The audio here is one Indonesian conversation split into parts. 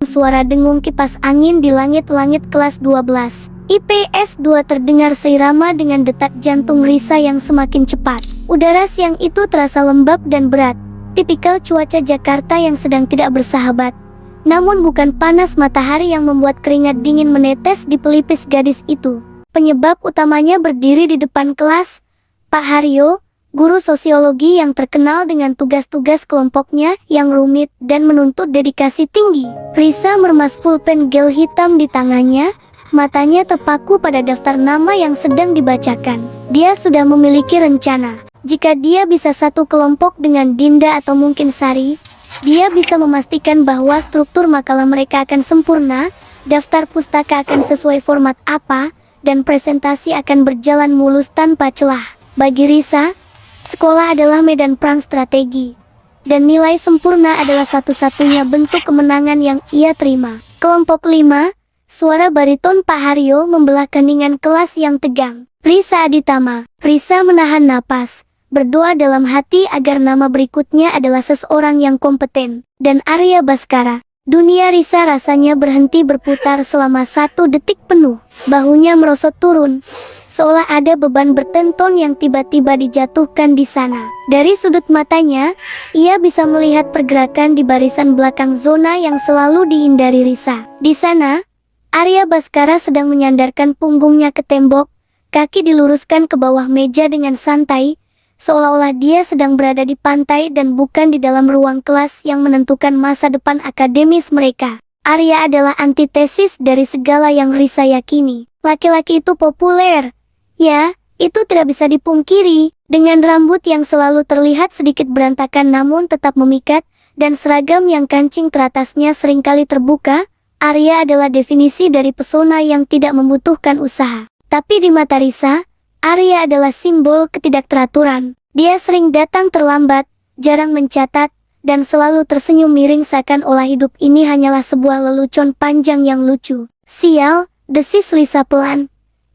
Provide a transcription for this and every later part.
suara dengung kipas angin di langit-langit kelas 12. IPS 2 terdengar seirama dengan detak jantung Risa yang semakin cepat. Udara siang itu terasa lembab dan berat, tipikal cuaca Jakarta yang sedang tidak bersahabat. Namun bukan panas matahari yang membuat keringat dingin menetes di pelipis gadis itu. Penyebab utamanya berdiri di depan kelas, Pak Haryo, guru sosiologi yang terkenal dengan tugas-tugas kelompoknya yang rumit dan menuntut dedikasi tinggi. Risa meremas pulpen gel hitam di tangannya, matanya terpaku pada daftar nama yang sedang dibacakan. Dia sudah memiliki rencana. Jika dia bisa satu kelompok dengan Dinda atau mungkin Sari, dia bisa memastikan bahwa struktur makalah mereka akan sempurna, daftar pustaka akan sesuai format apa, dan presentasi akan berjalan mulus tanpa celah. Bagi Risa, sekolah adalah medan perang strategi, dan nilai sempurna adalah satu-satunya bentuk kemenangan yang ia terima. Kelompok 5, suara bariton Pak Haryo membelah keningan kelas yang tegang. Risa Aditama. Risa menahan napas, berdoa dalam hati agar nama berikutnya adalah seseorang yang kompeten. Dan Arya Baskara. Dunia Risa rasanya berhenti berputar selama 1 detik penuh. Bahunya merosot turun, seolah ada beban bertenton yang tiba-tiba dijatuhkan di sana. Dari sudut matanya, ia bisa melihat pergerakan di barisan belakang zona yang selalu dihindari Risa. Di sana, Arya Baskara sedang menyandarkan punggungnya ke tembok, kaki diluruskan ke bawah meja dengan santai, seolah-olah dia sedang berada di pantai dan bukan di dalam ruang kelas yang menentukan masa depan akademis mereka. Arya adalah antitesis dari segala yang Risa yakini. Laki-laki itu populer. Ya, itu tidak bisa dipungkiri. Dengan rambut yang selalu terlihat sedikit berantakan namun tetap memikat, dan seragam yang kancing teratasnya seringkali terbuka, Arya adalah definisi dari pesona yang tidak membutuhkan usaha. Tapi di mata Risa, Arya adalah simbol ketidakteraturan. Dia sering datang terlambat, jarang mencatat, dan selalu tersenyum miring seakan-olah hidup ini hanyalah sebuah lelucon panjang yang lucu. Sial, desis Risa pelan,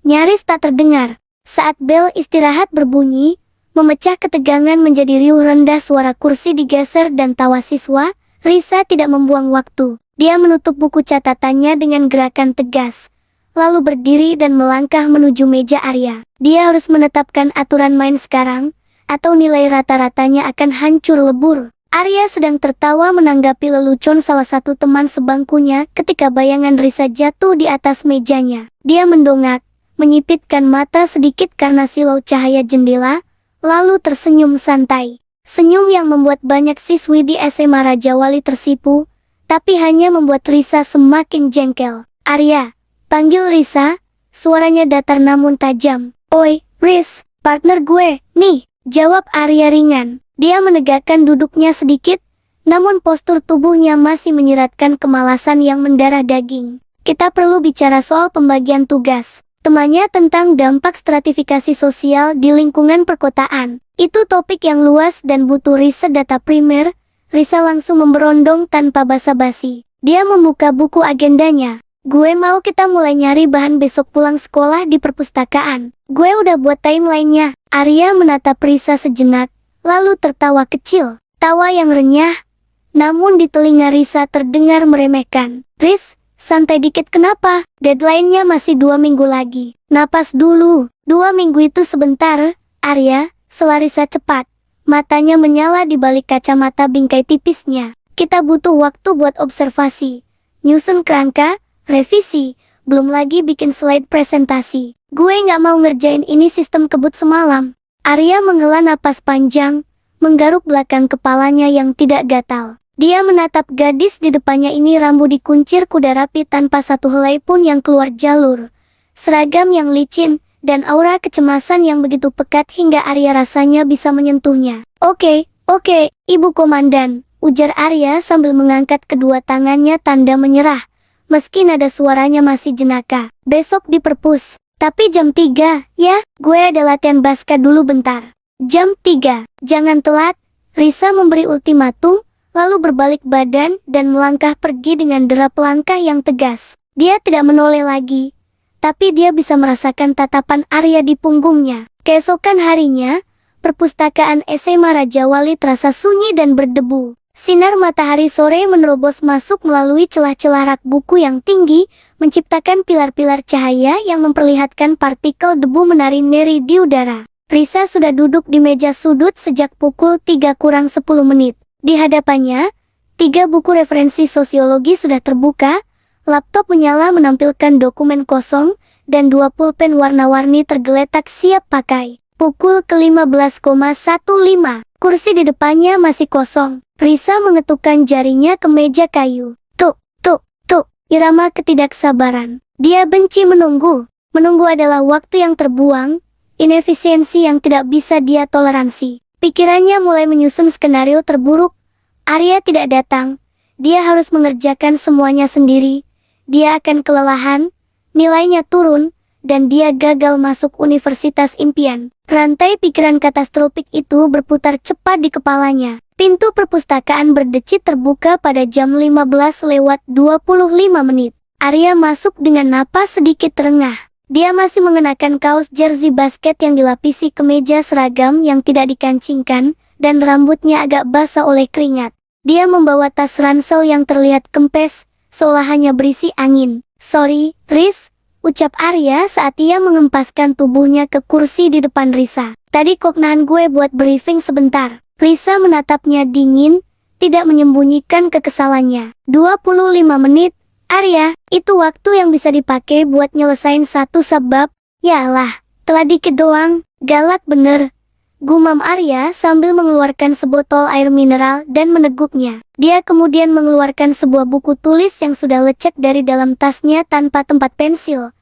nyaris tak terdengar. Saat bel istirahat berbunyi, memecah ketegangan menjadi riuh rendah, suara kursi digeser dan tawa siswa. Risa tidak membuang waktu. Dia menutup buku catatannya dengan gerakan tegas, lalu berdiri dan melangkah menuju meja Arya. Dia harus menetapkan aturan main sekarang, atau nilai rata-ratanya akan hancur lebur. Arya sedang tertawa menanggapi lelucon salah satu teman sebangkunya ketika bayangan Risa jatuh di atas mejanya. Dia mendongak, menyipitkan mata sedikit karena silau cahaya jendela, lalu tersenyum santai. Senyum yang membuat banyak siswi di SMA Raja Wali tersipu, tapi hanya membuat Risa semakin jengkel. Arya, panggil Risa, suaranya datar namun tajam. Oi, Riz, partner gue, nih, jawab Arya ringan. Dia menegakkan duduknya sedikit, namun postur tubuhnya masih menyiratkan kemalasan yang mendarah daging. Kita perlu bicara soal pembagian tugas. Temannya tentang dampak stratifikasi sosial di lingkungan perkotaan. Itu topik yang luas dan butuh riset data primer. Risa langsung memberondong tanpa basa-basi. Dia membuka buku agendanya. Gue mau kita mulai nyari bahan besok pulang sekolah di perpustakaan. Gue udah buat timeline-nya. Arya menatap Risa sejenak, lalu tertawa kecil. Tawa yang renyah, namun di telinga Risa terdengar meremehkan. Riz, santai dikit kenapa? Deadline-nya masih 2 minggu lagi. Napas dulu. 2 minggu itu sebentar, Arya, sela Risa cepat. Matanya menyala di balik kacamata bingkai tipisnya. Kita butuh waktu buat observasi, nyusun kerangka, revisi, belum lagi bikin slide presentasi. Gue nggak mau ngerjain ini sistem kebut semalam. Arya menghela napas panjang, menggaruk belakang kepalanya yang tidak gatal. Dia menatap gadis di depannya ini, rambut dikuncir kuda rapi tanpa satu helai pun yang keluar jalur. Seragam yang licin, dan aura kecemasan yang begitu pekat hingga Arya rasanya bisa menyentuhnya. Oke, Ibu Komandan, ujar Arya sambil mengangkat kedua tangannya tanda menyerah. Meski nada suaranya masih jenaka. Besok di perpus. Tapi jam 3, ya? Gue ada latihan basket dulu bentar. Jam 3, jangan telat. Risa memberi ultimatum, lalu berbalik badan dan melangkah pergi dengan derap langkah yang tegas. Dia tidak menoleh lagi, tapi dia bisa merasakan tatapan Arya di punggungnya. Keesokan harinya, perpustakaan SMA Raja Wali terasa sunyi dan berdebu. Sinar matahari sore menerobos masuk melalui celah-celah rak buku yang tinggi, menciptakan pilar-pilar cahaya yang memperlihatkan partikel debu menari-nari di udara. Risa sudah duduk di meja sudut sejak pukul 3 kurang 10 menit. Di hadapannya, 3 buku referensi sosiologi sudah terbuka, laptop menyala menampilkan dokumen kosong, dan 2 pulpen warna-warni tergeletak siap pakai. Pukul ke-15,15, kursi di depannya masih kosong. Risa mengetukkan jarinya ke meja kayu. Tuk, tuk, tuk, irama ketidaksabaran. Dia benci menunggu. Menunggu adalah waktu yang terbuang, inefisiensi yang tidak bisa dia toleransi. Pikirannya mulai menyusun skenario terburuk. Arya tidak datang. Dia harus mengerjakan semuanya sendiri. Dia akan kelelahan, nilainya turun, dan dia gagal masuk universitas impian. Rantai pikiran katastrofik itu berputar cepat di kepalanya. Pintu perpustakaan berdecit terbuka pada jam 15:25 menit. Arya masuk dengan napas sedikit terengah. Dia masih mengenakan kaos jersey basket yang dilapisi kemeja seragam yang tidak dikancingkan, dan rambutnya agak basah oleh keringat. Dia membawa tas ransel yang terlihat kempes, seolah hanya berisi angin. "Sorry, Riz," ucap Arya saat ia mengempaskan tubuhnya ke kursi di depan Risa. "Tadi kok nahan gue buat briefing sebentar." Risa menatapnya dingin, tidak menyembunyikan kekesalannya. 25 menit, Arya, itu waktu yang bisa dipakai buat nyelesain satu subbab. Yalah, telah dikit doang, galak bener. Gumam Arya sambil mengeluarkan sebotol air mineral dan meneguknya. Dia kemudian mengeluarkan sebuah buku tulis yang sudah lecek dari dalam tasnya tanpa tempat pensil.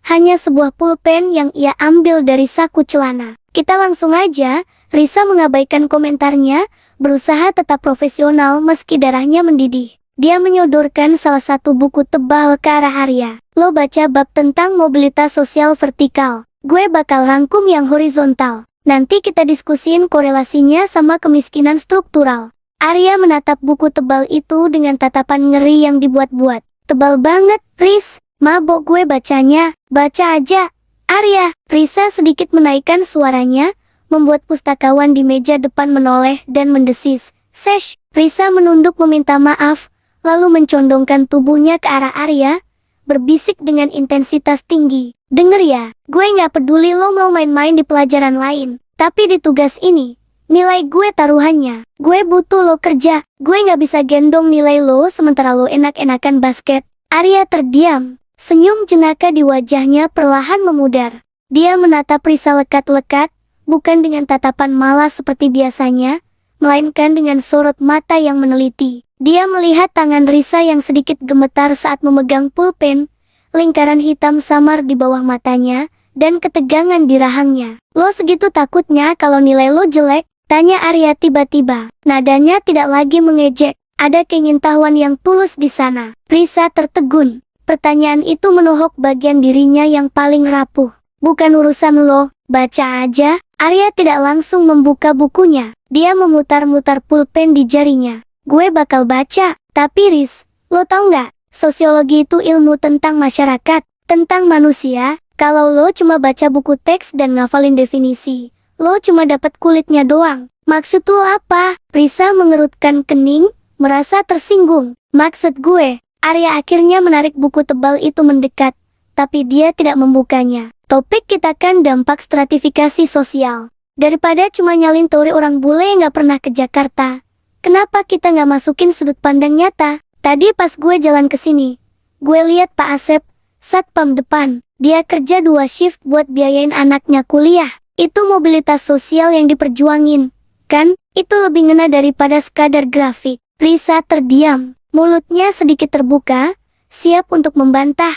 Hanya sebuah pulpen yang ia ambil dari saku celana. "Kita langsung aja," Risa mengabaikan komentarnya, berusaha tetap profesional meski darahnya mendidih. Dia menyodorkan salah satu buku tebal ke arah Arya. "Lo baca bab tentang mobilitas sosial vertikal. Gue bakal rangkum yang horizontal. Nanti kita diskusin korelasinya sama kemiskinan struktural." Arya menatap buku tebal itu dengan tatapan ngeri yang dibuat-buat. "Tebal banget, Riz. Mabok gue bacanya." "Baca aja, Arya." Risa sedikit menaikkan suaranya, membuat pustakawan di meja depan menoleh dan mendesis. "Sesh." Risa menunduk meminta maaf, lalu mencondongkan tubuhnya ke arah Arya, berbisik dengan intensitas tinggi. "Denger ya, gue nggak peduli lo mau main-main di pelajaran lain, tapi di tugas ini, nilai gue taruhannya. Gue butuh lo kerja. Gue nggak bisa gendong nilai lo sementara lo enak-enakan basket." Arya terdiam. Senyum jenaka di wajahnya perlahan memudar. Dia menatap Risa lekat-lekat, bukan dengan tatapan malas seperti biasanya, melainkan dengan sorot mata yang meneliti. Dia melihat tangan Risa yang sedikit gemetar saat memegang pulpen, lingkaran hitam samar di bawah matanya, dan ketegangan di rahangnya. "Lo segitu takutnya kalau nilai lo jelek?" tanya Arya tiba-tiba. Nadanya tidak lagi mengejek, ada keingintahuan yang tulus di sana. Risa tertegun. Pertanyaan itu menohok bagian dirinya yang paling rapuh. "Bukan urusan lo, baca aja." Arya tidak langsung membuka bukunya. Dia memutar-mutar pulpen di jarinya. "Gue bakal baca, tapi Riz, lo tau nggak? Sosiologi itu ilmu tentang masyarakat, tentang manusia. Kalau lo cuma baca buku teks dan ngafalin definisi, lo cuma dapat kulitnya doang. Maksud lo apa?" Risa mengerutkan kening, merasa tersinggung. "Maksud gue..." Arya akhirnya menarik buku tebal itu mendekat, tapi dia tidak membukanya. "Topik kita kan dampak stratifikasi sosial. Daripada cuma nyalin teori orang bule yang nggak pernah ke Jakarta, kenapa kita nggak masukin sudut pandang nyata? Tadi pas gue jalan ke sini, gue lihat Pak Asep, satpam depan. Dia kerja 2 shift buat biayain anaknya kuliah. Itu mobilitas sosial yang diperjuangin, kan? Itu lebih ngena daripada sekadar grafik." Risa terdiam. Mulutnya sedikit terbuka, siap untuk membantah,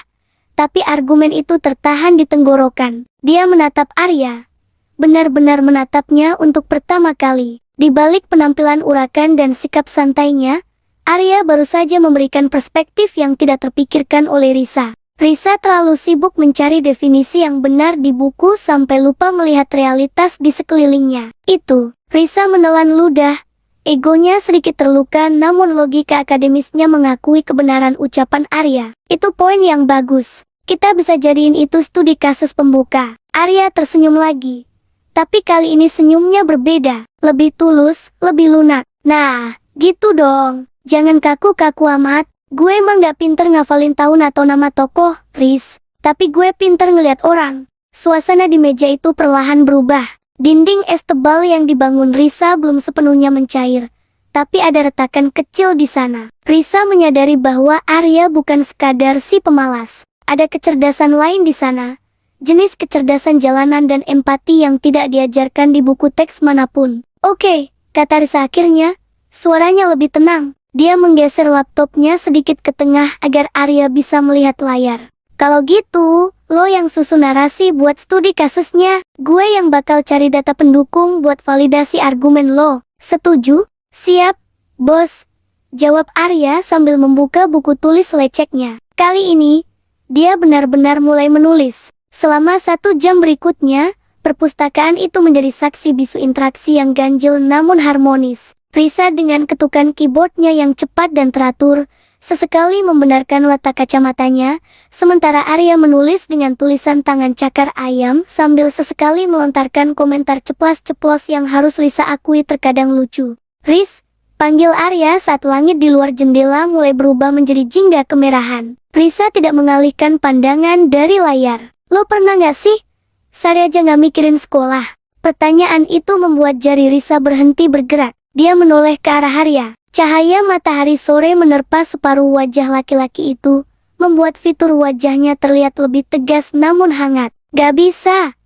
tapi argumen itu tertahan di tenggorokan. Dia menatap Arya, benar-benar menatapnya untuk pertama kali. Di balik penampilan urakan dan sikap santainya, Arya baru saja memberikan perspektif yang tidak terpikirkan oleh Risa. Risa terlalu sibuk mencari definisi yang benar di buku sampai lupa melihat realitas di sekelilingnya. Risa menelan ludah. Egonya sedikit terluka, namun logika akademisnya mengakui kebenaran ucapan Arya. "Itu poin yang bagus. Kita bisa jadiin itu studi kasus pembuka." Arya tersenyum lagi. Tapi kali ini senyumnya berbeda. Lebih tulus, lebih lunak. "Nah, Gitu dong, jangan kaku-kaku amat. Gue emang gak pinter ngafalin tahun atau nama tokoh, Riz. Tapi gue pinter ngeliat orang. Suasana di meja itu perlahan berubah. Dinding es tebal yang dibangun Risa belum sepenuhnya mencair. Tapi ada retakan kecil di sana. Risa menyadari bahwa Arya bukan sekadar si pemalas. Ada kecerdasan lain di sana. Jenis kecerdasan jalanan dan empati yang tidak diajarkan di buku teks manapun. Oke, kata Risa akhirnya. Suaranya lebih tenang. Dia menggeser laptopnya sedikit ke tengah agar Arya bisa melihat layar. Kalau gitu, lo yang susun narasi buat studi kasusnya. Gue yang bakal cari data pendukung buat validasi argumen lo. Setuju? Siap, bos. Jawab Arya sambil membuka buku tulis leceknya. Kali ini, dia benar-benar mulai menulis. Selama 1 jam berikutnya, perpustakaan itu menjadi saksi bisu interaksi yang ganjil namun harmonis. Risa dengan ketukan keyboardnya yang cepat dan teratur, sesekali membenarkan letak kacamatanya, sementara Arya menulis dengan tulisan tangan cakar ayam sambil sesekali melontarkan komentar ceplas-ceplos yang harus Risa akui terkadang lucu. Riz, panggil Arya saat langit di luar jendela mulai berubah menjadi jingga kemerahan. Risa tidak mengalihkan pandangan dari layar. Lo pernah gak sih? Sehari aja gak mikirin sekolah. Pertanyaan itu membuat jari Risa berhenti bergerak. Dia menoleh ke arah Arya. Cahaya matahari sore menerpa separuh wajah laki-laki itu, membuat fitur wajahnya terlihat lebih tegas namun hangat. Gak bisa,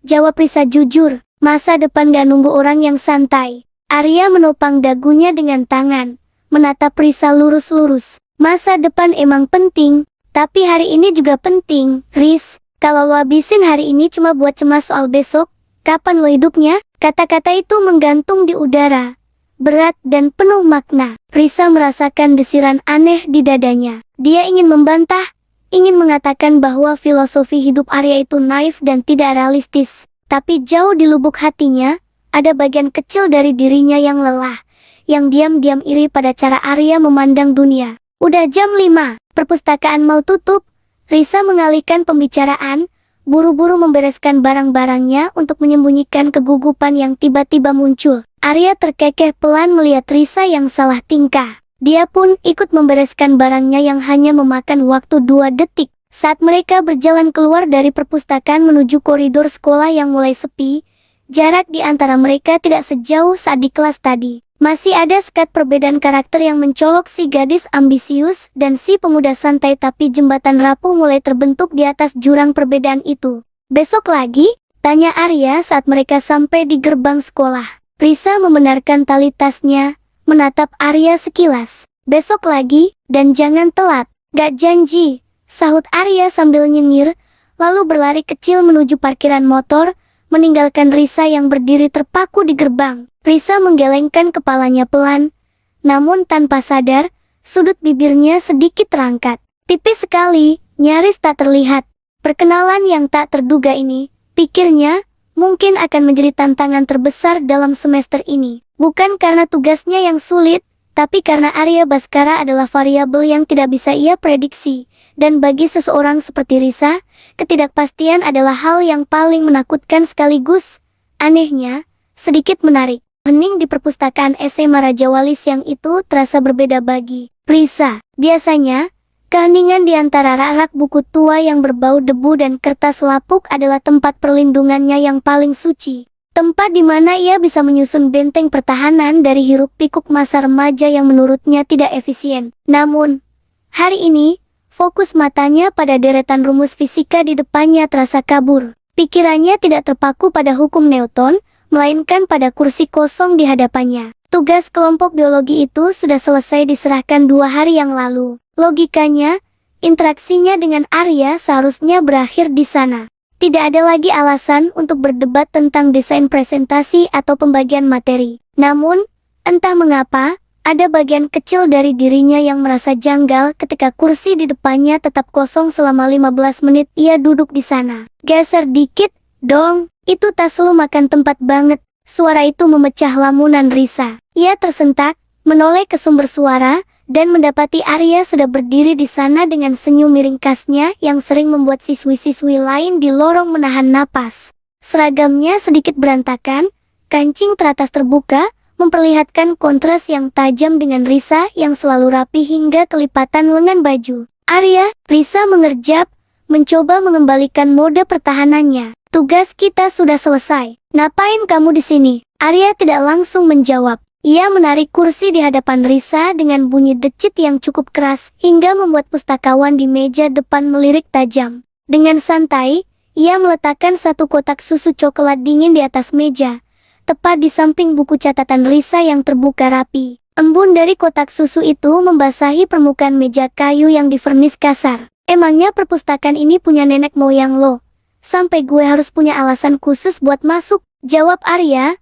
jawab Risa jujur. Masa depan gak nunggu orang yang santai. Arya menopang dagunya dengan tangan, menatap Risa lurus-lurus. Masa depan emang penting, tapi hari ini juga penting, Riz. Kalau lo habisin hari ini cuma buat cemas soal besok, kapan lo hidupnya? Kata-kata itu menggantung di udara. Berat dan penuh makna. Risa merasakan desiran aneh di dadanya. Dia ingin membantah, ingin mengatakan bahwa filosofi hidup Arya itu naif dan tidak realistis. Tapi jauh di lubuk hatinya, ada bagian kecil dari dirinya yang lelah, yang diam-diam iri pada cara Arya memandang dunia. Udah jam 5, perpustakaan mau tutup. Risa mengalihkan pembicaraan, buru-buru membereskan barang-barangnya untuk menyembunyikan kegugupan yang tiba-tiba muncul. Arya terkekeh pelan melihat Risa yang salah tingkah. Dia pun ikut membereskan barangnya yang hanya memakan waktu 2 detik. Saat mereka berjalan keluar dari perpustakaan menuju koridor sekolah yang mulai sepi, jarak di antara mereka tidak sejauh saat di kelas tadi. Masih ada sekat perbedaan karakter yang mencolok si gadis ambisius dan si pemuda santai, tapi jembatan rapuh mulai terbentuk di atas jurang perbedaan itu. Besok lagi? Tanya Arya saat mereka sampai di gerbang sekolah. Risa membenarkan tali tasnya, menatap Arya sekilas. Besok lagi, dan jangan telat. Gak janji, sahut Arya sambil nyengir, lalu berlari kecil menuju parkiran motor, meninggalkan Risa yang berdiri terpaku di gerbang. Risa menggelengkan kepalanya pelan, namun tanpa sadar, sudut bibirnya sedikit terangkat. Tipis sekali, nyaris tak terlihat. Perkenalan yang tak terduga ini, pikirnya, mungkin akan menjadi tantangan terbesar dalam semester ini. Bukan karena tugasnya yang sulit, tapi karena Arya Baskara adalah variabel yang tidak bisa ia prediksi. Dan bagi seseorang seperti Risa, ketidakpastian adalah hal yang paling menakutkan sekaligus, anehnya, sedikit menarik. Hening di perpustakaan SMA Raja Wali siang itu terasa berbeda bagi Risa. Biasanya, keheningan di antara rak-rak buku tua yang berbau debu dan kertas lapuk adalah tempat perlindungannya yang paling suci. Tempat di mana ia bisa menyusun benteng pertahanan dari hiruk-pikuk masa remaja yang menurutnya tidak efisien. Namun, hari ini, fokus matanya pada deretan rumus fisika di depannya terasa kabur. Pikirannya tidak terpaku pada hukum Newton, melainkan pada kursi kosong di hadapannya. Tugas kelompok biologi itu sudah selesai diserahkan 2 hari yang lalu. Logikanya, interaksinya dengan Arya seharusnya berakhir di sana. Tidak ada lagi alasan untuk berdebat tentang desain presentasi atau pembagian materi. Namun, entah mengapa, ada bagian kecil dari dirinya yang merasa janggal ketika kursi di depannya tetap kosong selama 15 menit ia duduk di sana. Geser dikit, dong. Itu tas lu makan tempat banget. Suara itu memecah lamunan Risa. Ia tersentak, menoleh ke sumber suara, dan mendapati Arya sudah berdiri di sana dengan senyum miring khasnya yang sering membuat siswi-siswi lain di lorong menahan napas. Seragamnya sedikit berantakan, kancing teratas terbuka, memperlihatkan kontras yang tajam dengan Risa yang selalu rapi hingga kelipatan lengan baju. Arya, Risa mengerjap, mencoba mengembalikan mode pertahanannya. Tugas kita sudah selesai. Ngapain kamu di sini? Arya tidak langsung menjawab. Ia menarik kursi di hadapan Risa dengan bunyi decit yang cukup keras hingga membuat pustakawan di meja depan melirik tajam. Dengan santai, ia meletakkan satu kotak susu coklat dingin di atas meja, tepat di samping buku catatan Risa yang terbuka rapi. Embun dari kotak susu itu membasahi permukaan meja kayu yang divernis kasar. Emangnya perpustakaan ini punya nenek moyang lo? Sampai gue harus punya alasan khusus buat masuk, jawab Arya.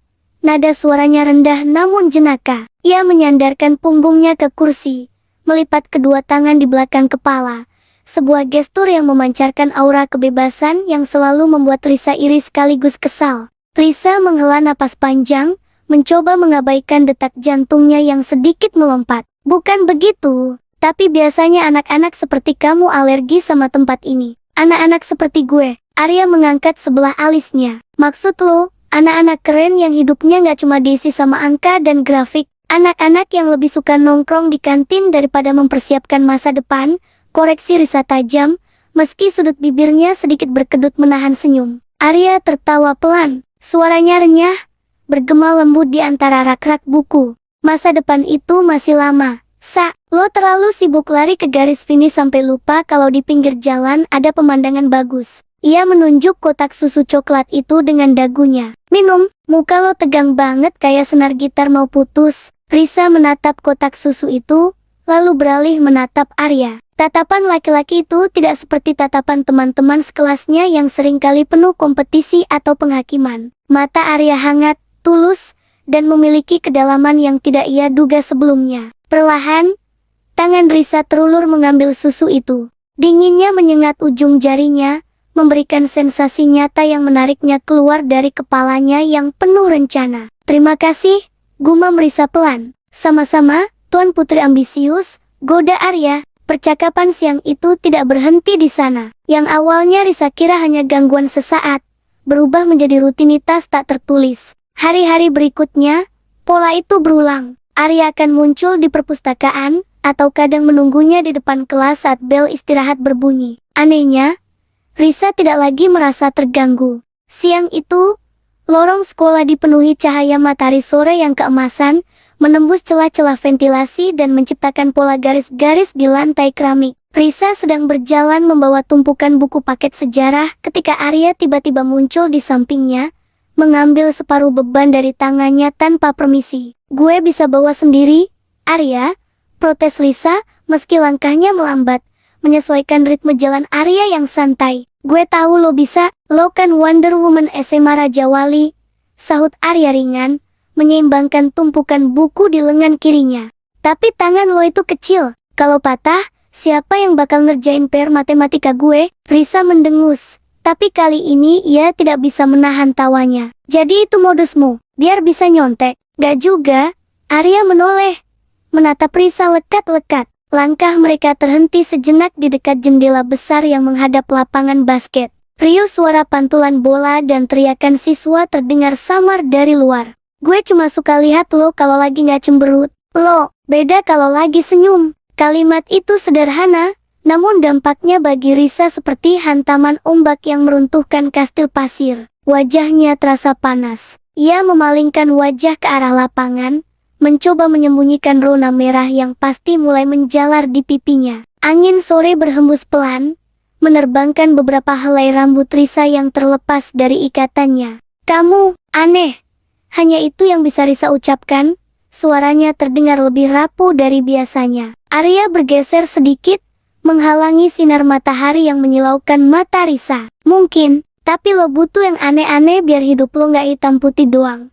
Nada suaranya rendah namun jenaka. Ia menyandarkan punggungnya ke kursi, melipat kedua tangan di belakang kepala. Sebuah gestur yang memancarkan aura kebebasan yang selalu membuat Risa iri sekaligus kesal. Risa menghela napas panjang, mencoba mengabaikan detak jantungnya yang sedikit melompat. Bukan begitu, tapi biasanya anak-anak seperti kamu alergi sama tempat ini. Anak-anak seperti gue. Arya mengangkat sebelah alisnya. Maksud lo, anak-anak keren yang hidupnya nggak cuma diisi sama angka dan grafik. Anak-anak yang lebih suka nongkrong di kantin daripada mempersiapkan masa depan, koreksi Risa tajam, meski sudut bibirnya sedikit berkedut menahan senyum. Arya tertawa pelan, suaranya renyah, bergema lembut di antara rak-rak buku. Masa depan itu masih lama. Lo terlalu sibuk lari ke garis finish sampai lupa kalau di pinggir jalan ada pemandangan bagus. Ia menunjuk kotak susu coklat itu dengan dagunya. Minum, muka lo tegang banget kayak senar gitar mau putus. Risa menatap kotak susu itu, lalu beralih menatap Arya. Tatapan laki-laki itu tidak seperti tatapan teman-teman sekelasnya yang seringkali penuh kompetisi atau penghakiman. Mata Arya hangat, tulus, dan memiliki kedalaman yang tidak ia duga sebelumnya. Perlahan, tangan Risa terulur mengambil susu itu. Dinginnya menyengat ujung jarinya, memberikan sensasi nyata yang menariknya keluar dari kepalanya yang penuh rencana. Terima kasih, gumam Risa pelan. Sama-sama, Tuan Putri ambisius, goda Arya. Percakapan siang itu tidak berhenti di sana. Yang awalnya Risa kira hanya gangguan sesaat, berubah menjadi rutinitas tak tertulis. Hari-hari berikutnya, pola itu berulang. Arya akan muncul di perpustakaan, atau kadang menunggunya di depan kelas saat bel istirahat berbunyi. Anehnya, Risa tidak lagi merasa terganggu. Siang itu, lorong sekolah dipenuhi cahaya matahari sore yang keemasan, menembus celah-celah ventilasi dan menciptakan pola garis-garis di lantai keramik. Risa sedang berjalan membawa tumpukan buku paket sejarah ketika Arya tiba-tiba muncul di sampingnya, mengambil separuh beban dari tangannya tanpa permisi. Gue bisa bawa sendiri, Arya, protes Risa, meski langkahnya melambat, menyesuaikan ritme jalan Arya yang santai. Gue tahu lo bisa, lo kan Wonder Woman SMA Raja Wali, sahut Arya ringan, menyeimbangkan tumpukan buku di lengan kirinya. Tapi tangan lo itu kecil, kalau patah, siapa yang bakal ngerjain PR matematika gue? Risa mendengus, tapi kali ini ia tidak bisa menahan tawanya. Jadi itu modusmu, biar bisa nyontek? Gak juga, Arya menoleh, menatap Risa lekat-lekat. Langkah mereka terhenti sejenak di dekat jendela besar yang menghadap lapangan basket. Riuh suara pantulan bola dan teriakan siswa terdengar samar dari luar. Gue cuma suka lihat lo kalau lagi gak cemberut. Lo, beda kalau lagi senyum. Kalimat itu sederhana, namun dampaknya bagi Risa seperti hantaman ombak yang meruntuhkan kastil pasir. Wajahnya terasa panas. Ia memalingkan wajah ke arah lapangan, mencoba menyembunyikan rona merah yang pasti mulai menjalar di pipinya. Angin sore berhembus pelan, menerbangkan beberapa helai rambut Risa yang terlepas dari ikatannya. Kamu, aneh. Hanya itu yang bisa Risa ucapkan, suaranya terdengar lebih rapuh dari biasanya. Arya bergeser sedikit, menghalangi sinar matahari yang menyilaukan mata Risa. Mungkin, tapi lo butuh yang aneh-aneh biar hidup lo nggak hitam putih doang.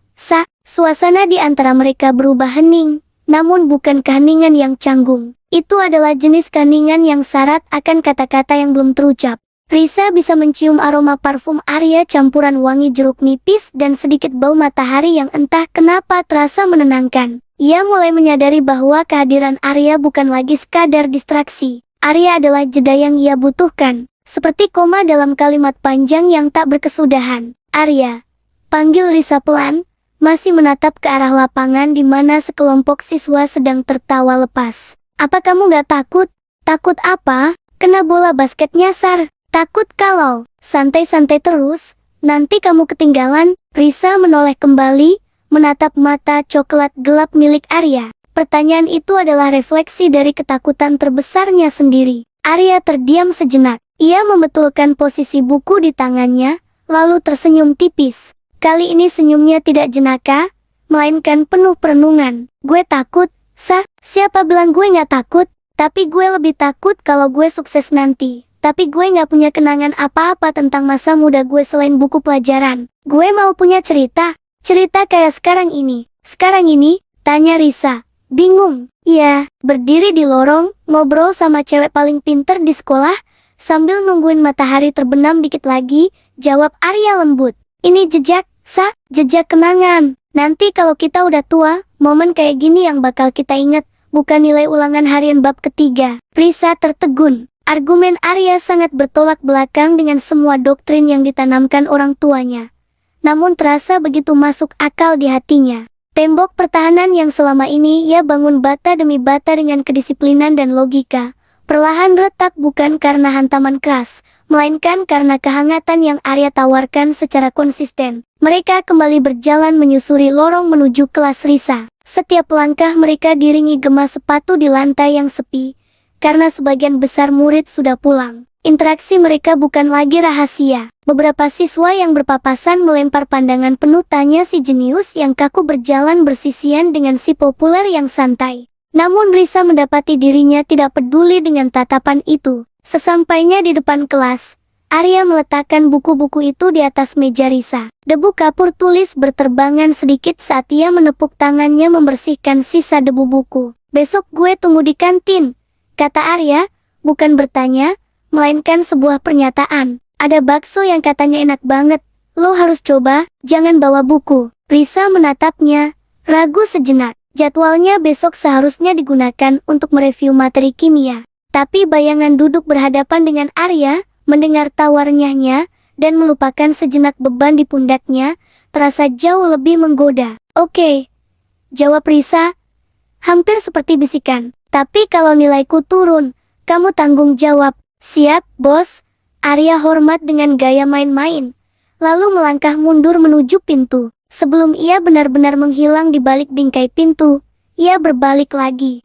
Suasana di antara mereka berubah hening, namun bukan keheningan yang canggung. Itu adalah jenis keheningan yang syarat akan kata-kata yang belum terucap. Risa bisa mencium aroma parfum Arya campuran wangi jeruk nipis dan sedikit bau matahari yang entah kenapa terasa menenangkan. Ia mulai menyadari bahwa kehadiran Arya bukan lagi sekadar distraksi. Arya adalah jeda yang ia butuhkan, seperti koma dalam kalimat panjang yang tak berkesudahan. Arya, panggil Risa pelan, masih menatap ke arah lapangan di mana sekelompok siswa sedang tertawa lepas. Apa kamu gak takut? Takut apa? Kena bola basket nyasar. Takut kalau santai-santai terus, nanti kamu ketinggalan. Risa menoleh kembali, menatap mata coklat gelap milik Arya. Pertanyaan itu adalah refleksi dari ketakutan terbesarnya sendiri. Arya terdiam sejenak. Ia membetulkan posisi buku di tangannya, lalu tersenyum tipis. Kali ini senyumnya tidak jenaka, melainkan penuh perenungan. Gue takut, siapa bilang gue gak takut? Tapi gue lebih takut kalau gue sukses nanti. Tapi gue gak punya kenangan apa-apa tentang masa muda gue selain buku pelajaran. Gue mau punya cerita. Cerita kayak sekarang ini. Sekarang ini? Tanya Risa. Bingung. Iya, berdiri di lorong, ngobrol sama cewek paling pinter di sekolah, sambil nungguin matahari terbenam dikit lagi, jawab Arya lembut. Ini jejak, jejak kenangan. Nanti kalau kita udah tua, momen kayak gini yang bakal kita ingat, bukan nilai ulangan harian bab ketiga. Risa tertegun. Argumen Arya sangat bertolak belakang dengan semua doktrin yang ditanamkan orang tuanya. Namun terasa begitu masuk akal di hatinya. Tembok pertahanan yang selama ini ia bangun bata demi bata dengan kedisiplinan dan logika, perlahan retak bukan karena hantaman keras, melainkan karena kehangatan yang Arya tawarkan secara konsisten. Mereka kembali berjalan menyusuri lorong menuju kelas Risa. Setiap langkah mereka diiringi gema sepatu di lantai yang sepi, karena sebagian besar murid sudah pulang. Interaksi mereka bukan lagi rahasia. Beberapa siswa yang berpapasan melempar pandangan penuh tanya si jenius yang kaku berjalan bersisian dengan si populer yang santai. Namun Risa mendapati dirinya tidak peduli dengan tatapan itu. Sesampainya di depan kelas, Arya meletakkan buku-buku itu di atas meja Risa. Debu kapur tulis berterbangan sedikit saat ia menepuk tangannya membersihkan sisa debu buku. Besok gue tunggu di kantin, kata Arya, bukan bertanya, melainkan sebuah pernyataan. Ada bakso yang katanya enak banget, lo harus coba, jangan bawa buku. Risa menatapnya, ragu sejenak. Jadwalnya besok seharusnya digunakan untuk mereview materi kimia. Tapi bayangan duduk berhadapan dengan Arya, mendengar tawarnya, dan melupakan sejenak beban di pundaknya, terasa jauh lebih menggoda. Oke, jawab Risa, hampir seperti bisikan. Tapi kalau nilaiku turun, kamu tanggung jawab. Siap, bos. Arya hormat dengan gaya main-main, lalu melangkah mundur menuju pintu. Sebelum ia benar-benar menghilang di balik bingkai pintu, ia berbalik lagi.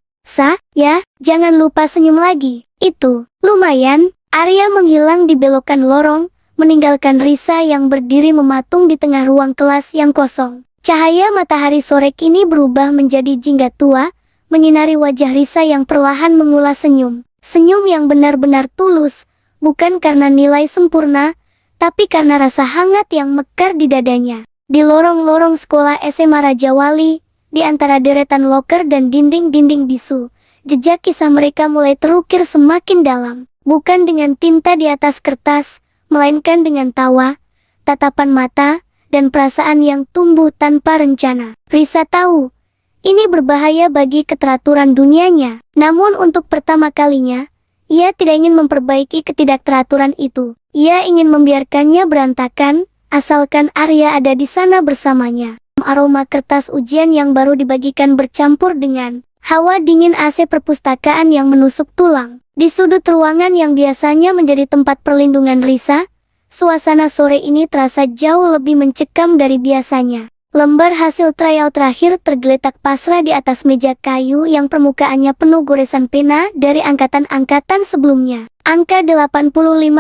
Ya, jangan lupa senyum lagi. Itu, lumayan. Arya menghilang di belokan lorong, meninggalkan Risa yang berdiri mematung di tengah ruang kelas yang kosong. Cahaya matahari sore kini berubah menjadi jingga tua, menyinari wajah Risa yang perlahan mengulas senyum. Senyum yang benar-benar tulus, bukan karena nilai sempurna, tapi karena rasa hangat yang mekar di dadanya. Di lorong-lorong sekolah SMA Raja Wali, di antara deretan loker dan dinding-dinding bisu, jejak kisah mereka mulai terukir semakin dalam. Bukan dengan tinta di atas kertas, melainkan dengan tawa, tatapan mata, dan perasaan yang tumbuh tanpa rencana. Risa tahu, ini berbahaya bagi keteraturan dunianya. Namun untuk pertama kalinya, ia tidak ingin memperbaiki ketidakteraturan itu. Ia ingin membiarkannya berantakan, asalkan Arya ada di sana bersamanya. Aroma kertas ujian yang baru dibagikan bercampur dengan hawa dingin AC perpustakaan yang menusuk tulang. Di sudut ruangan yang biasanya menjadi tempat perlindungan Risa, suasana sore ini terasa jauh lebih mencekam dari biasanya. Lembar hasil tryout terakhir tergeletak pasrah di atas meja kayu yang permukaannya penuh goresan pena dari angkatan-angkatan sebelumnya. Angka 85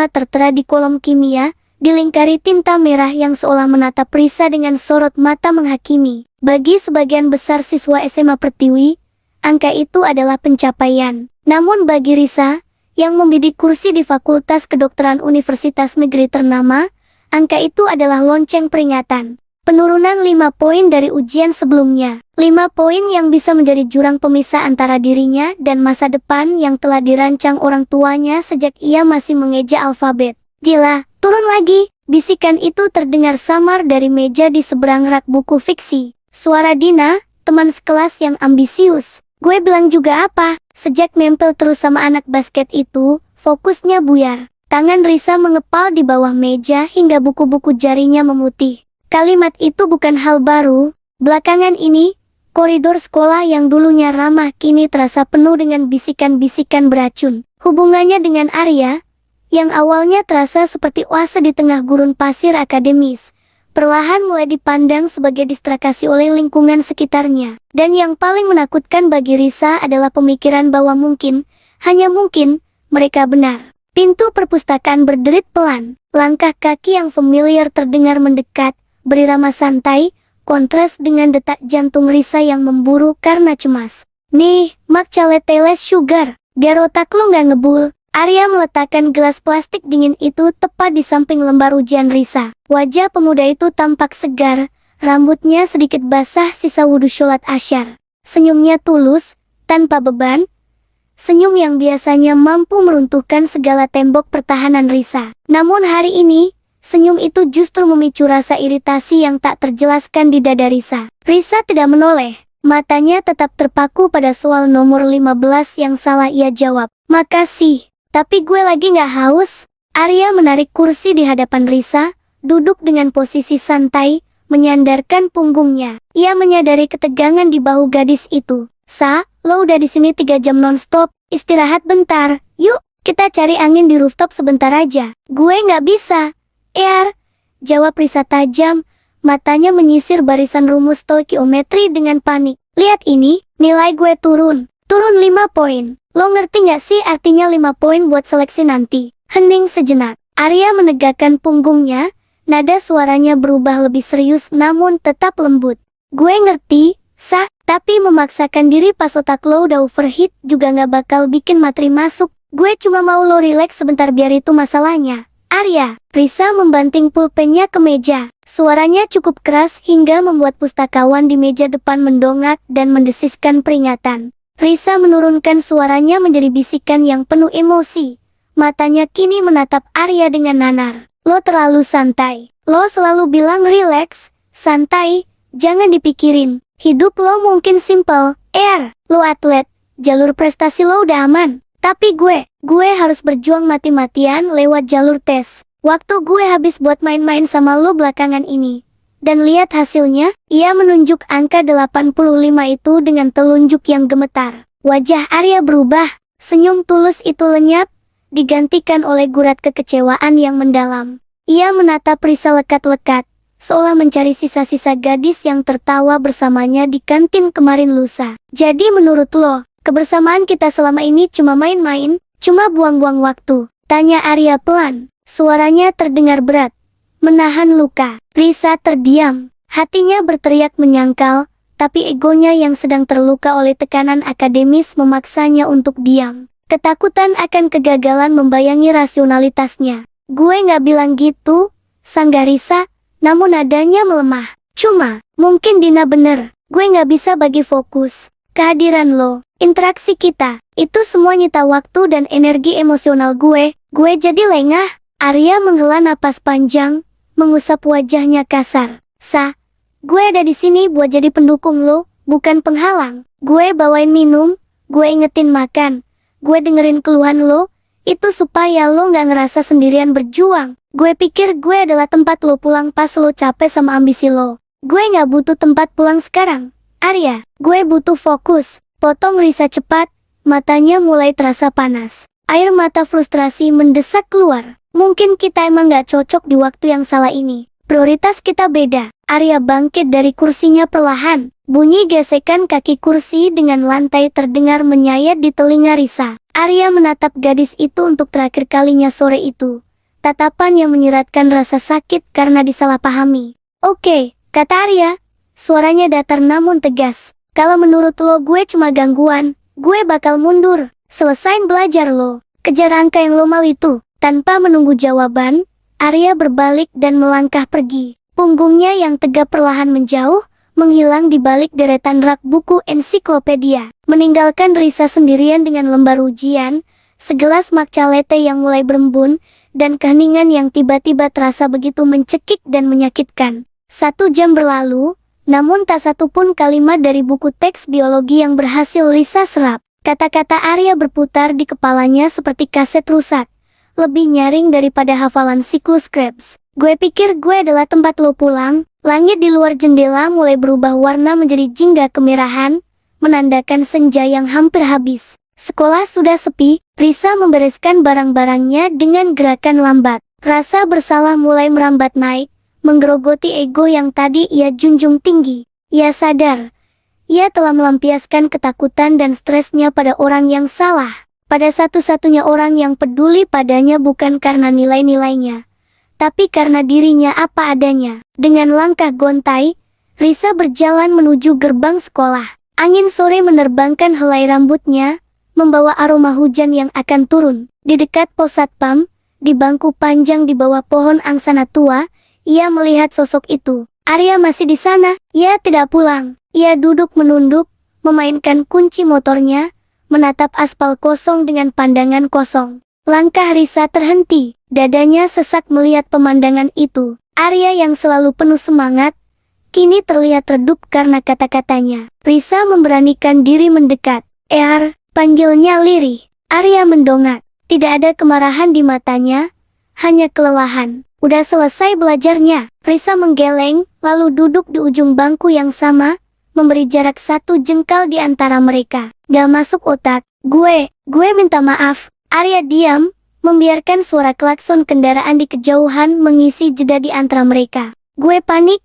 tertera di kolom kimia, dilingkari tinta merah yang seolah menatap Risa dengan sorot mata menghakimi. Bagi sebagian besar siswa SMA Pertiwi, angka itu adalah pencapaian. Namun bagi Risa, yang membidik kursi di Fakultas Kedokteran Universitas Negeri ternama, angka itu adalah lonceng peringatan. Penurunan 5 poin dari ujian sebelumnya. 5 poin yang bisa menjadi jurang pemisah antara dirinya dan masa depan yang telah dirancang orang tuanya sejak ia masih mengeja alfabet. Gila, turun lagi. Bisikan itu terdengar samar dari meja di seberang rak buku fiksi. Suara Dina, teman sekelas yang ambisius. Gue bilang juga apa? Sejak nempel terus sama anak basket itu, fokusnya buyar. Tangan Risa mengepal di bawah meja hingga buku-buku jarinya memutih. Kalimat itu bukan hal baru, Belakangan ini, koridor sekolah yang dulunya ramah kini terasa penuh dengan bisikan-bisikan beracun. Hubungannya dengan Arya, yang awalnya terasa seperti oase di tengah gurun pasir akademis, perlahan mulai dipandang sebagai distraksi oleh lingkungan sekitarnya. Dan yang paling menakutkan bagi Risa adalah pemikiran bahwa mungkin, hanya mungkin, mereka benar. Pintu perpustakaan berderit pelan. Langkah kaki yang familiar terdengar mendekat, berirama santai, kontras dengan detak jantung Risa yang memburu karena cemas. Nih, matcha latte less sugar, biar otak lu nggak ngebul. Arya meletakkan gelas plastik dingin itu tepat di samping lembar ujian Risa. Wajah pemuda itu tampak segar, rambutnya sedikit basah sisa wudhu sholat asyar. Senyumnya tulus, tanpa beban. Senyum yang biasanya mampu meruntuhkan segala tembok pertahanan Risa. Namun hari ini, senyum itu justru memicu rasa iritasi yang tak terjelaskan di dada Risa. Risa tidak menoleh. Matanya tetap terpaku pada soal nomor 15 yang salah ia jawab. Makasih, tapi gue lagi nggak haus. Arya menarik kursi di hadapan Risa, duduk dengan posisi santai, menyandarkan punggungnya. Ia menyadari ketegangan di bahu gadis itu. Lo udah di sini 3 jam nonstop, istirahat bentar. Yuk, kita cari angin di rooftop sebentar aja. Gue nggak bisa. Jawab Risa tajam, matanya menyisir barisan rumus stoikiometri dengan panik. Lihat ini, nilai gue turun 5 poin. Lo ngerti nggak sih artinya 5 poin buat seleksi nanti? Hening sejenak, Arya menegakkan punggungnya, nada suaranya berubah lebih serius namun tetap lembut. Gue ngerti, tapi memaksakan diri pas otak lo udah overheat juga nggak bakal bikin materi masuk. Gue cuma mau lo relax sebentar biar itu masalahnya. Arya, Risa membanting pulpennya ke meja. Suaranya cukup keras hingga membuat pustakawan di meja depan mendongak dan mendesiskan peringatan. Risa menurunkan suaranya menjadi bisikan yang penuh emosi. Matanya kini menatap Arya dengan nanar. Lo terlalu santai. Lo selalu bilang relax, santai, jangan dipikirin. Hidup lo mungkin simple, lo atlet, jalur prestasi lo udah aman. Tapi gue harus berjuang mati-matian lewat jalur tes. Waktu gue habis buat main-main sama lo belakangan ini. Dan lihat hasilnya, ia menunjuk angka 85 itu dengan telunjuk yang gemetar. Wajah Arya berubah, senyum tulus itu lenyap, digantikan oleh gurat kekecewaan yang mendalam. Ia menatap Risa lekat-lekat, seolah mencari sisa-sisa gadis yang tertawa bersamanya di kantin kemarin lusa. Jadi menurut lo, kebersamaan kita selama ini cuma main-main, cuma buang-buang waktu? Tanya Arya pelan, suaranya terdengar berat, menahan luka. Risa terdiam, hatinya berteriak menyangkal, tapi egonya yang sedang terluka oleh tekanan akademis memaksanya untuk diam. Ketakutan akan kegagalan membayangi rasionalitasnya. Gue nggak bilang gitu, sanggah Risa, namun nadanya melemah. Cuma, mungkin Dina bener, gue nggak bisa bagi fokus. Kehadiran lo, interaksi kita, itu semua nyita waktu dan energi emosional gue jadi lengah. Arya menghela napas panjang, mengusap wajahnya kasar. Gue ada di sini buat jadi pendukung lo, bukan penghalang. Gue bawain minum, gue ingetin makan, gue dengerin keluhan lo, itu supaya lo nggak ngerasa sendirian berjuang. Gue pikir gue adalah tempat lo pulang pas lo capek sama ambisi lo. Gue nggak butuh tempat pulang sekarang, Arya. Gue butuh fokus. Potong Risa cepat, matanya mulai terasa panas. Air mata frustrasi mendesak keluar. Mungkin kita emang nggak cocok di waktu yang salah ini. Prioritas kita beda. Arya bangkit dari kursinya perlahan. Bunyi gesekan kaki kursi dengan lantai terdengar menyayat di telinga Risa. Arya menatap gadis itu untuk terakhir kalinya sore itu. Tatapan yang menyiratkan rasa sakit karena disalahpahami. Oke, kata Arya. Suaranya datar namun tegas. Kalau menurut lo gue cuma gangguan, gue bakal mundur. Selesain belajar lo, kejar angka yang lo mau itu. Tanpa menunggu jawaban, Arya berbalik dan melangkah pergi. Punggungnya yang tegap perlahan menjauh, menghilang di balik deretan rak buku ensiklopedia. Meninggalkan Risa sendirian dengan lembar ujian, segelas matcha latte yang mulai berembun, dan keheningan yang tiba-tiba terasa begitu mencekik dan menyakitkan. 1 jam berlalu, namun tak satu pun kalimat dari buku teks biologi yang berhasil Risa serap. Kata-kata Arya berputar di kepalanya seperti kaset rusak. Lebih nyaring daripada hafalan siklus Krebs. Gue pikir gue adalah tempat lo pulang. Langit di luar jendela mulai berubah warna menjadi jingga kemerahan, menandakan senja yang hampir habis. Sekolah sudah sepi. Risa membereskan barang-barangnya dengan gerakan lambat. Rasa bersalah mulai merambat naik, menggerogoti ego yang tadi ia junjung tinggi. Ia sadar, ia telah melampiaskan ketakutan dan stresnya pada orang yang salah. Pada satu-satunya orang yang peduli padanya bukan karena nilai-nilainya, tapi karena dirinya apa adanya. Dengan langkah gontai, Risa berjalan menuju gerbang sekolah. Angin sore menerbangkan helai rambutnya, membawa aroma hujan yang akan turun. Di dekat pos satpam, di bangku panjang di bawah pohon angsana tua, ia melihat sosok itu. Arya masih di sana. Ia tidak pulang. Ia duduk menunduk, memainkan kunci motornya, menatap aspal kosong dengan pandangan kosong. Langkah Risa terhenti. Dadanya sesak melihat pemandangan itu. Arya yang selalu penuh semangat, kini terlihat redup karena kata-katanya. Risa memberanikan diri mendekat. Panggilnya lirih. Arya mendongak. Tidak ada kemarahan di matanya, hanya kelelahan. Udah selesai belajarnya. Risa menggeleng, lalu duduk di ujung bangku yang sama, memberi jarak 1 jengkal di antara mereka. Gak masuk otak. Gue minta maaf. Arya diam, membiarkan suara klakson kendaraan di kejauhan mengisi jeda di antara mereka. Gue panik.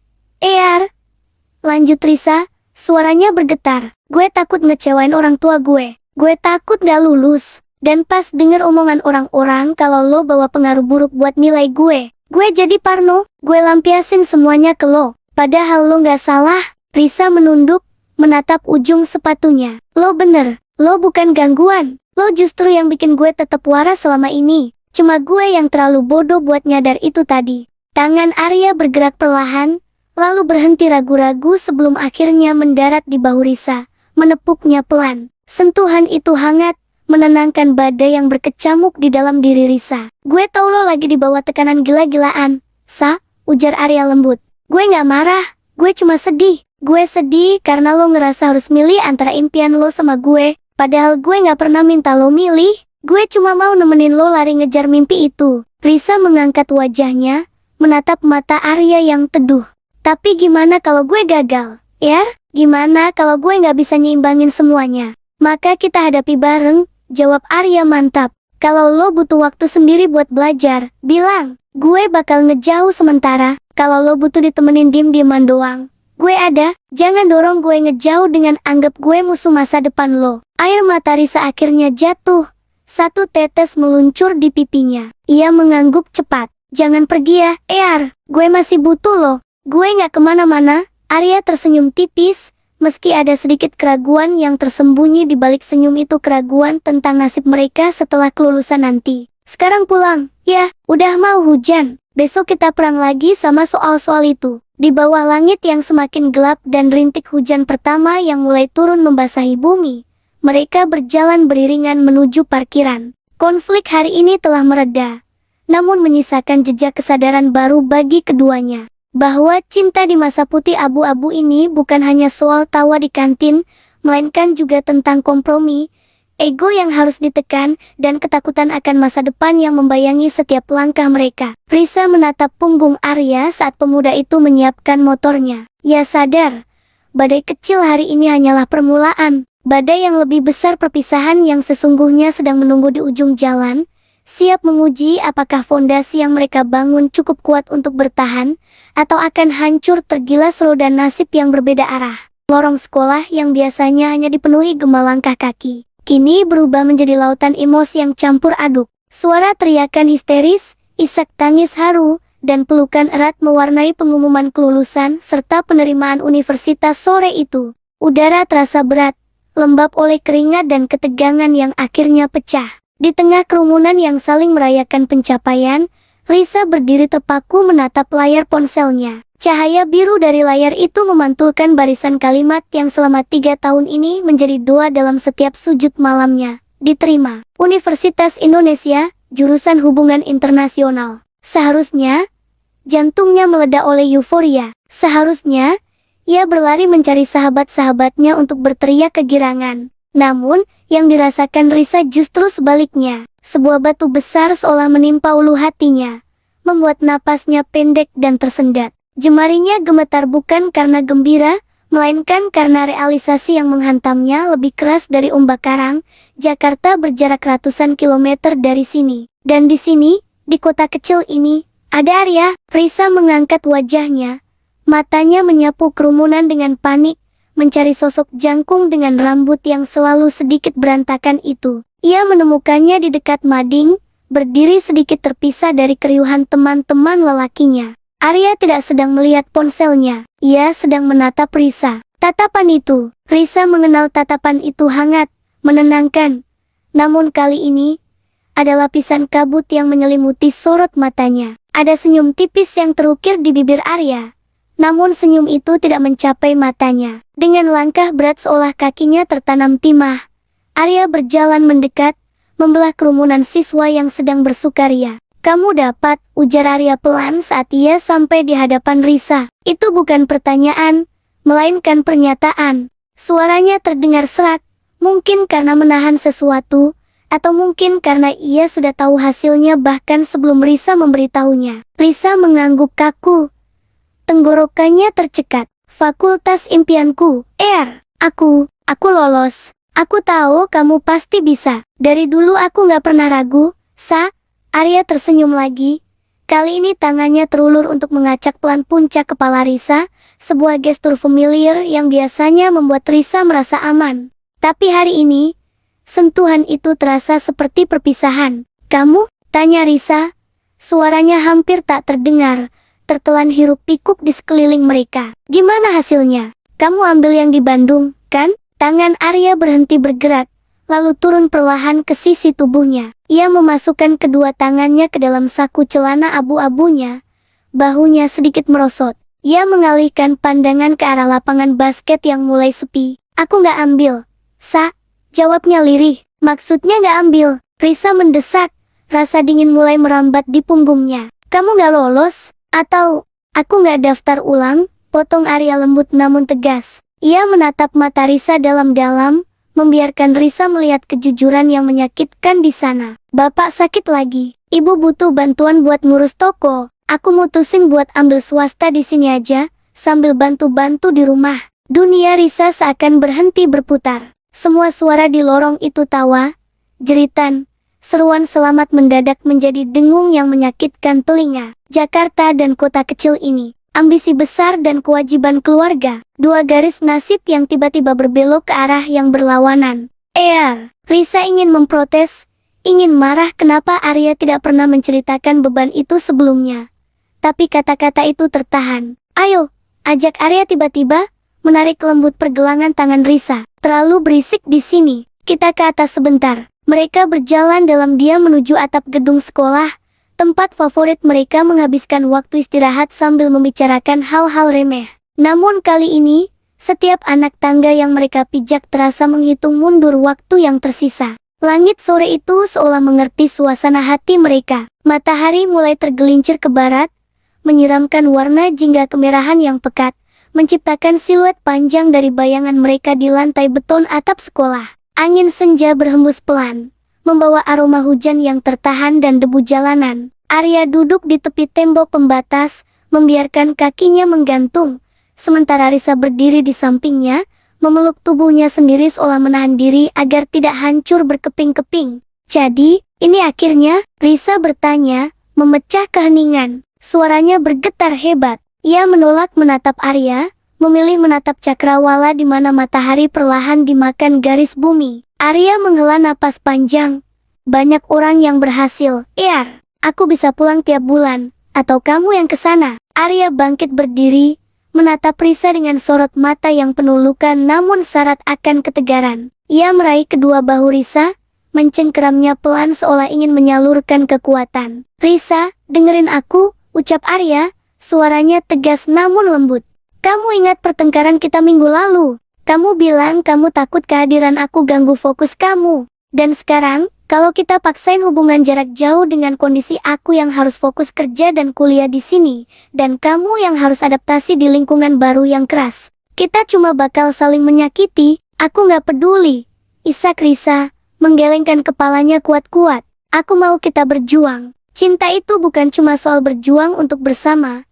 Lanjut Risa, suaranya bergetar. Gue takut ngecewain orang tua gue. Gue takut gak lulus. Dan pas denger omongan orang-orang kalau lo bawa pengaruh buruk buat nilai gue jadi parno. Gue lampiasin semuanya ke lo. Padahal lo gak salah. Risa menunduk, menatap ujung sepatunya. Lo bener, lo bukan gangguan. Lo justru yang bikin gue tetap waras selama ini. Cuma gue yang terlalu bodoh buat nyadar itu tadi. Tangan Arya bergerak perlahan, lalu berhenti ragu-ragu sebelum akhirnya mendarat di bahu Risa, menepuknya pelan. Sentuhan itu hangat, menenangkan badai yang berkecamuk di dalam diri Risa. Gue tau lo lagi di bawah tekanan gila-gilaan, Sa, ujar Arya lembut. Gue gak marah, gue cuma sedih. Gue sedih karena lo ngerasa harus milih antara impian lo sama gue, padahal gue gak pernah minta lo milih. Gue cuma mau nemenin lo lari ngejar mimpi itu. Risa mengangkat wajahnya, menatap mata Arya yang teduh. Tapi gimana kalau gue gagal? Gimana kalau gue gak bisa nyimbangin semuanya? Maka kita hadapi bareng, jawab Arya mantap. Kalau lo butuh waktu sendiri buat belajar, bilang. Gue bakal ngejauh sementara. Kalau lo butuh ditemenin diem-dieman doang, gue ada. Jangan dorong gue ngejauh dengan anggap gue musuh masa depan lo. Air mata Risa akhirnya jatuh. 1 tetes meluncur di pipinya. Ia mengangguk cepat. Jangan pergi ya, gue masih butuh lo. Gue gak kemana-mana. Arya tersenyum tipis. Meski ada sedikit keraguan yang tersembunyi di balik senyum itu, keraguan tentang nasib mereka setelah kelulusan nanti. Sekarang pulang. Ya, udah mau hujan. Besok kita perang lagi sama soal-soal itu. Di bawah langit yang semakin gelap dan rintik hujan pertama yang mulai turun membasahi bumi, mereka berjalan beriringan menuju parkiran. Konflik hari ini telah mereda, namun menyisakan jejak kesadaran baru bagi keduanya. Bahwa cinta di masa putih abu-abu ini bukan hanya soal tawa di kantin, melainkan juga tentang kompromi, ego yang harus ditekan, dan ketakutan akan masa depan yang membayangi setiap langkah mereka. Risa menatap punggung Arya saat pemuda itu menyiapkan motornya. Ia sadar, badai kecil hari ini hanyalah permulaan. Badai yang lebih besar, perpisahan yang sesungguhnya, sedang menunggu di ujung jalan, siap menguji apakah fondasi yang mereka bangun cukup kuat untuk bertahan, atau akan hancur tergilas roda nasib yang berbeda arah. Lorong sekolah yang biasanya hanya dipenuhi gema langkah kaki, kini berubah menjadi lautan emosi yang campur aduk. Suara teriakan histeris, isak tangis haru, dan pelukan erat mewarnai pengumuman kelulusan serta penerimaan universitas sore itu. Udara terasa berat, lembab oleh keringat dan ketegangan yang akhirnya pecah. Di tengah kerumunan yang saling merayakan pencapaian, Risa berdiri terpaku menatap layar ponselnya. Cahaya biru dari layar itu memantulkan barisan kalimat yang selama 3 tahun ini menjadi doa dalam setiap sujud malamnya. Diterima. Universitas Indonesia, jurusan Hubungan Internasional. Seharusnya, jantungnya meledak oleh euforia. Seharusnya, ia berlari mencari sahabat-sahabatnya untuk berteriak kegirangan. Namun, yang dirasakan Risa justru sebaliknya. Sebuah batu besar seolah menimpa ulu hatinya, membuat napasnya pendek dan tersendat. Jemarinya gemetar bukan karena gembira, melainkan karena realisasi yang menghantamnya lebih keras dari ombak karang. Jakarta berjarak ratusan kilometer dari sini. Dan di sini, di kota kecil ini, ada Arya. Risa mengangkat wajahnya. Matanya menyapu kerumunan dengan panik, mencari sosok jangkung dengan rambut yang selalu sedikit berantakan itu. Ia menemukannya di dekat mading, berdiri sedikit terpisah dari keriuhan teman-teman lelakinya. Arya tidak sedang melihat ponselnya, ia sedang menatap Risa. Tatapan itu, Risa mengenal tatapan itu hangat, menenangkan. Namun kali ini, ada lapisan kabut yang menyelimuti sorot matanya. Ada senyum tipis yang terukir di bibir Arya. Namun senyum itu tidak mencapai matanya. Dengan langkah berat seolah kakinya tertanam timah, Arya berjalan mendekat, membelah kerumunan siswa yang sedang bersukaria. "Kamu dapat," ujar Arya pelan saat ia sampai di hadapan Risa. Itu bukan pertanyaan, melainkan pernyataan. Suaranya terdengar serak, mungkin karena menahan sesuatu, atau mungkin karena ia sudah tahu hasilnya bahkan sebelum Risa memberitahunya. Risa mengangguk kaku. Tenggorokannya tercekat. "Fakultas impianku, Aku lolos. Aku tahu kamu pasti bisa. Dari dulu aku gak pernah ragu, Sa." Arya tersenyum lagi. Kali ini tangannya terulur untuk mengacak pelan puncak kepala Risa, sebuah gestur familiar yang biasanya membuat Risa merasa aman. Tapi hari ini, sentuhan itu terasa seperti perpisahan. "Kamu?" tanya Risa. Suaranya hampir tak terdengar, tertelan hiruk-pikuk di sekeliling mereka. "Gimana hasilnya? Kamu ambil yang di Bandung, kan?" Tangan Arya berhenti bergerak, lalu turun perlahan ke sisi tubuhnya. Ia memasukkan kedua tangannya ke dalam saku celana abu-abunya. Bahunya sedikit merosot. Ia mengalihkan pandangan ke arah lapangan basket yang mulai sepi. "Aku gak ambil, Sa," jawabnya lirih. "Maksudnya gak ambil?" Risa mendesak, rasa dingin mulai merambat di punggungnya. "Kamu gak lolos? Atau, aku gak daftar ulang?" potong Arya lembut namun tegas. Ia menatap mata Risa dalam-dalam, membiarkan Risa melihat kejujuran yang menyakitkan di sana. "Bapak sakit lagi. Ibu butuh bantuan buat ngurus toko. Aku mutusin buat ambil swasta di sini aja, sambil bantu-bantu di rumah." Dunia Risa seakan berhenti berputar. Semua suara di lorong itu tawa, jeritan, seruan selamat mendadak menjadi dengung yang menyakitkan telinga. Jakarta dan kota kecil ini. Ambisi besar dan kewajiban keluarga. Dua garis nasib yang tiba-tiba berbelok ke arah yang berlawanan. Risa ingin memprotes, ingin marah kenapa Arya tidak pernah menceritakan beban itu sebelumnya. Tapi kata-kata itu tertahan. "Ayo," ajak Arya tiba-tiba, menarik lembut pergelangan tangan Risa. "Terlalu berisik di sini. Kita ke atas sebentar." Mereka berjalan dalam diam menuju atap gedung sekolah, tempat favorit mereka menghabiskan waktu istirahat sambil membicarakan hal-hal remeh. Namun kali ini, setiap anak tangga yang mereka pijak terasa menghitung mundur waktu yang tersisa. Langit sore itu seolah mengerti suasana hati mereka. Matahari mulai tergelincir ke barat, menyiramkan warna jingga kemerahan yang pekat, menciptakan siluet panjang dari bayangan mereka di lantai beton atap sekolah. Angin senja berhembus pelan, membawa aroma hujan yang tertahan dan debu jalanan. Arya duduk di tepi tembok pembatas, membiarkan kakinya menggantung, sementara Risa berdiri di sampingnya, memeluk tubuhnya sendiri seolah menahan diri agar tidak hancur berkeping-keping. "Jadi, ini akhirnya?" Risa bertanya, memecah keheningan. Suaranya bergetar hebat. Ia menolak menatap Arya, memilih menatap cakrawala di mana matahari perlahan dimakan garis bumi. Arya menghela napas panjang. "Banyak orang yang berhasil. Aku bisa pulang tiap bulan, atau kamu yang kesana?" Arya bangkit berdiri, menatap Risa dengan sorot mata yang penuh luka namun syarat akan ketegaran. Ia meraih kedua bahu Risa, mencengkeramnya pelan seolah ingin menyalurkan kekuatan. "Risa, dengerin aku," ucap Arya, suaranya tegas namun lembut. "Kamu ingat pertengkaran kita minggu lalu? Kamu bilang kamu takut kehadiran aku ganggu fokus kamu. Dan sekarang, kalau kita paksain hubungan jarak jauh dengan kondisi aku yang harus fokus kerja dan kuliah di sini, dan kamu yang harus adaptasi di lingkungan baru yang keras, kita cuma bakal saling menyakiti. Aku gak peduli." Isak Risa, menggelengkan kepalanya kuat-kuat. "Aku mau kita berjuang. Cinta itu bukan cuma soal berjuang untuk bersama.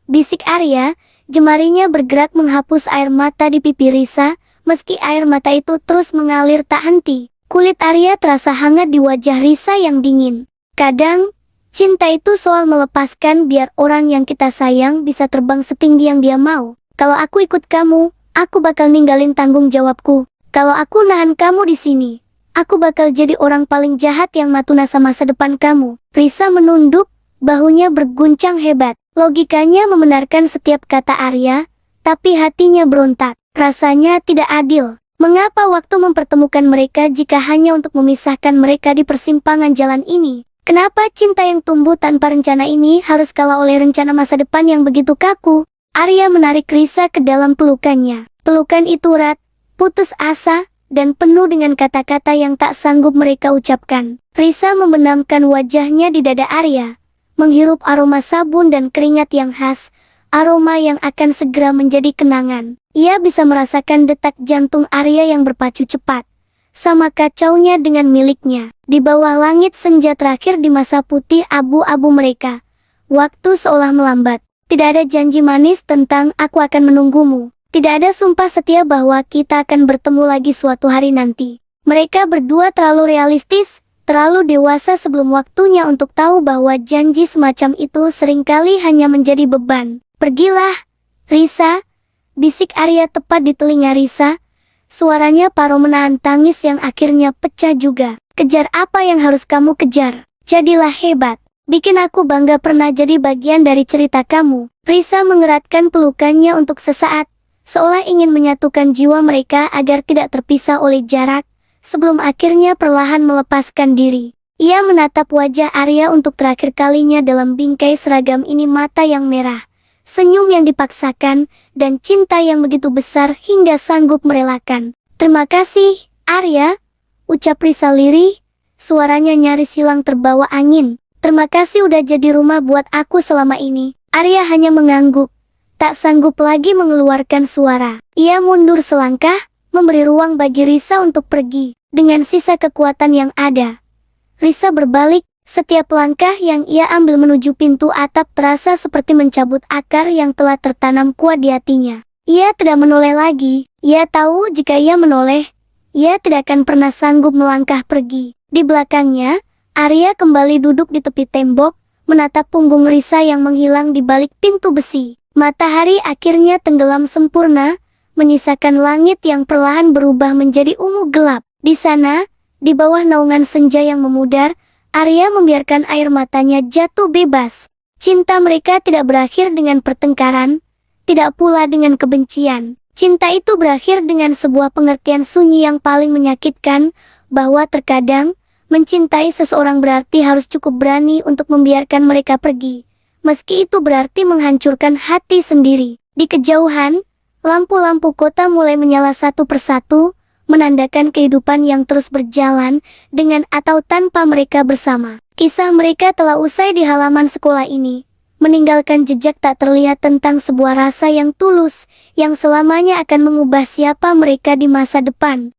Bisik Arya, jemarinya bergerak menghapus air mata di pipi Risa. Meski air mata itu terus mengalir tak henti, kulit Arya terasa hangat di wajah Risa yang dingin. Kadang, cinta itu soal melepaskan biar orang yang kita sayang bisa terbang setinggi yang dia mau. Kalau aku ikut kamu, aku bakal ninggalin tanggung jawabku. Kalau aku nahan kamu di sini, aku bakal jadi orang paling jahat yang matunasa masa depan kamu. Risa menunduk, bahunya berguncang hebat. Logikanya membenarkan setiap kata Arya, tapi hatinya berontak. Rasanya tidak adil. Mengapa waktu mempertemukan mereka jika hanya untuk memisahkan mereka di persimpangan jalan ini? Kenapa cinta yang tumbuh tanpa rencana ini harus kalah oleh rencana masa depan yang begitu kaku? Arya menarik Risa ke dalam pelukannya. Pelukan itu erat, putus asa, dan penuh dengan kata-kata yang tak sanggup mereka ucapkan. Risa membenamkan wajahnya di dada Arya, menghirup aroma sabun dan keringat yang khas, aroma yang akan segera menjadi kenangan. Ia bisa merasakan detak jantung Arya yang berpacu cepat, sama kacaunya dengan miliknya. Di bawah langit senja terakhir di masa putih abu-abu mereka, waktu seolah melambat. Tidak ada janji manis tentang aku akan menunggumu. Tidak ada sumpah setia bahwa kita akan bertemu lagi suatu hari nanti. Mereka berdua terlalu realistis, terlalu dewasa sebelum waktunya untuk tahu bahwa janji semacam itu seringkali hanya menjadi beban. Pergilah, Risa, bisik Arya tepat di telinga Risa. Suaranya paruh menahan tangis yang akhirnya pecah juga. Kejar apa yang harus kamu kejar. Jadilah hebat. Bikin aku bangga pernah jadi bagian dari cerita kamu. Risa mengeratkan pelukannya untuk sesaat, seolah ingin menyatukan jiwa mereka agar tidak terpisah oleh jarak, sebelum akhirnya perlahan melepaskan diri. Ia menatap wajah Arya untuk terakhir kalinya dalam bingkai seragam ini, mata yang merah, senyum yang dipaksakan, dan cinta yang begitu besar hingga sanggup merelakan. Terima kasih, Arya, ucap Risa lirih, suaranya nyaris hilang terbawa angin. Terima kasih udah jadi rumah buat aku selama ini. Arya hanya mengangguk, tak sanggup lagi mengeluarkan suara. Ia mundur selangkah, memberi ruang bagi Risa untuk pergi. Dengan sisa kekuatan yang ada, Risa berbalik. Setiap langkah yang ia ambil menuju pintu atap terasa seperti mencabut akar yang telah tertanam kuat di hatinya. Ia tidak menoleh lagi. Ia tahu jika ia menoleh, ia tidak akan pernah sanggup melangkah pergi. Di belakangnya, Arya kembali duduk di tepi tembok, menatap punggung Risa yang menghilang di balik pintu besi. Matahari akhirnya tenggelam sempurna, menyisakan langit yang perlahan berubah menjadi ungu gelap. Di sana, di bawah naungan senja yang memudar, Arya membiarkan air matanya jatuh bebas. Cinta mereka tidak berakhir dengan pertengkaran, tidak pula dengan kebencian. Cinta itu berakhir dengan sebuah pengertian sunyi yang paling menyakitkan, bahwa terkadang, mencintai seseorang berarti harus cukup berani untuk membiarkan mereka pergi, meski itu berarti menghancurkan hati sendiri. Di kejauhan, lampu-lampu kota mulai menyala satu persatu, menandakan kehidupan yang terus berjalan, dengan atau tanpa mereka bersama. Kisah mereka telah usai di halaman sekolah ini, meninggalkan jejak tak terlihat tentang sebuah rasa yang tulus, yang selamanya akan mengubah siapa mereka di masa depan.